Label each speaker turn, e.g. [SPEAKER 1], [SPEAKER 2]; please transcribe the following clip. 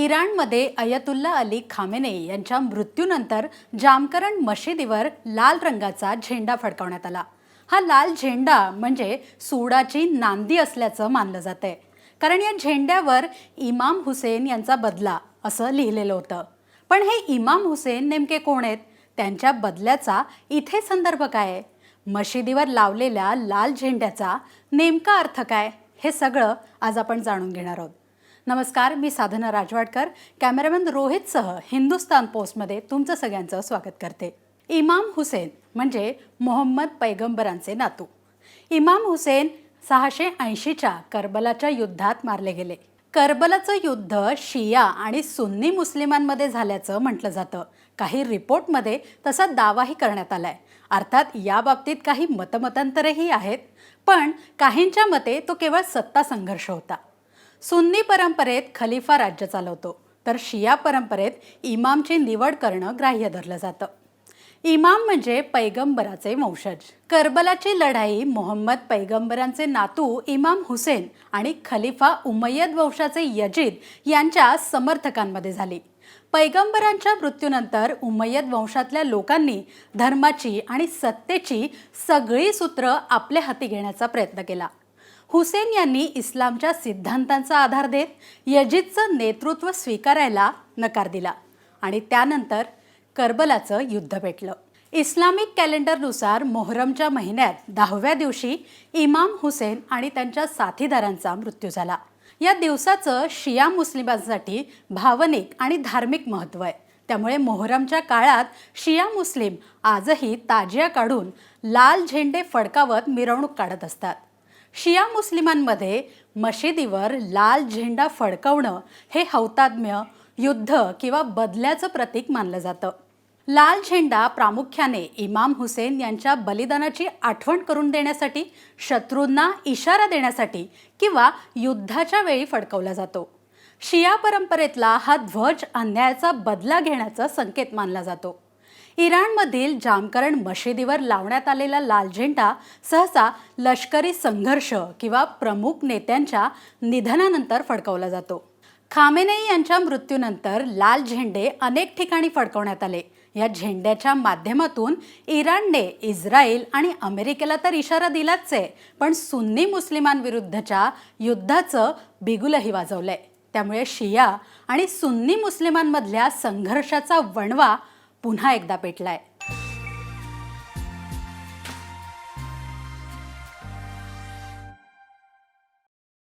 [SPEAKER 1] इराणमध्ये अयतुल्ला Ali Khamenei यांच्या मृत्यूनंतर जामकरण मशिदीवर लाल रंगाचा झेंडा फडकवण्यात आला। हा लाल झेंडा म्हणजे सूडाची नांदी असल्याचं मानलं जातंय, कारण या झेंड्यावर इमाम हुसेन यांचा बदला असं लिहिलेलं होतं। पण हे इमाम हुसेन नेमके कोण आहेत? त्यांच्या बदल्याचा इथे संदर्भ काय आहे? मशिदीवर लावलेल्या लाल झेंड्याचा नेमका अर्थ काय? हे सगळं आज आपण जाणून घेणार आहोत। नमस्कार, मी साधना राजवाडकर, कॅमेरामॅन रोहितसह हिंदुस्तान पोस्टमध्ये तुमचं सगळ्यांचं स्वागत करते। इमाम हुसेन म्हणजे मोहम्मद पैगंबरांचे नातू। इमाम हुसेन 680च्या करबलाच्या युद्धात मारले गेले। करबलाचं युद्ध शिया आणि सुन्नी मुस्लिमांमध्ये झाल्याचं म्हटलं जातं। काही रिपोर्टमध्ये तसा दावाही करण्यात आलाय। अर्थात या बाबतीत काही मतमतांतरही आहेत, पण काहींच्या मते तो केवळ सत्ता संघर्ष होता। सुन्नी परंपरेत खलिफा राज्य चालवतो, तर शिया परंपरेत इमामची निवड करणं ग्राह्य धरलं जातं। इमाम म्हणजे पैगंबराचे वंशज। करबलाची लढाई मोहम्मद पैगंबरांचे नातू इमाम हुसेन आणि खलिफा उमय्यद वंशाचे यजीद यांच्या समर्थकांमध्ये झाली। पैगंबरांच्या मृत्यूनंतर उमय्यद वंशातल्या लोकांनी धर्माची आणि सत्तेची सगळी सूत्र आपल्या हाती घेण्याचा प्रयत्न केला। हुसेन यांनी इस्लामच्या सिद्धांतांचा आधार देत यजीदचं नेतृत्व स्वीकारायला नकार दिला आणि त्यानंतर करबलाचं युद्ध पेटलं। इस्लामिक कॅलेंडरनुसार मोहरमच्या महिन्यात 10व्या दिवशी इमाम हुसेन आणि त्यांच्या साथीदारांचा मृत्यू झाला। या दिवसाचं शिया मुस्लिमांसाठी भावनिक आणि धार्मिक महत्त्व आहे। त्यामुळे मोहरमच्या काळात शिया मुस्लिम आजही ताजिया काढून लाल झेंडे फडकावत मिरवणूक काढत असतात। शिया मुस्लिमांमध्ये मशिदीवर लाल झेंडा फडकवणं हे हौतात्म्य, युद्ध किंवा बदल्याचं प्रतीक मानलं जातं। लाल झेंडा प्रामुख्याने इमाम हुसेन यांच्या बलिदानाची आठवण करून देण्यासाठी, शत्रूंना इशारा देण्यासाठी किंवा युद्धाच्या वेळी फडकवला जातो। शिया परंपरेतला हा ध्वज अन्यायाचा बदला घेण्याचा संकेत मानला जातो। इराणमधील जामकरण मशिदीवर लावण्यात आलेला लाल झेंडा सहसा लष्करी संघर्ष किंवा प्रमुख नेत्यांच्या निधनानंतर फडकवला जातो। खामेनेई यांच्या मृत्यूनंतर लाल झेंडे अनेक ठिकाणी फडकवण्यात आले। या झेंड्याच्या माध्यमातून इराणने इस्रायल आणि अमेरिकेला तर इशारा दिलाच आहे, पण सुन्नी मुस्लिमांविरुद्धच्या युद्धाचं बिगुलही वाजवलंय। त्यामुळे शिया आणि सुन्नी मुस्लिमांमधल्या संघर्षाचा वणवा पुन्हा एकदा पेटलाय।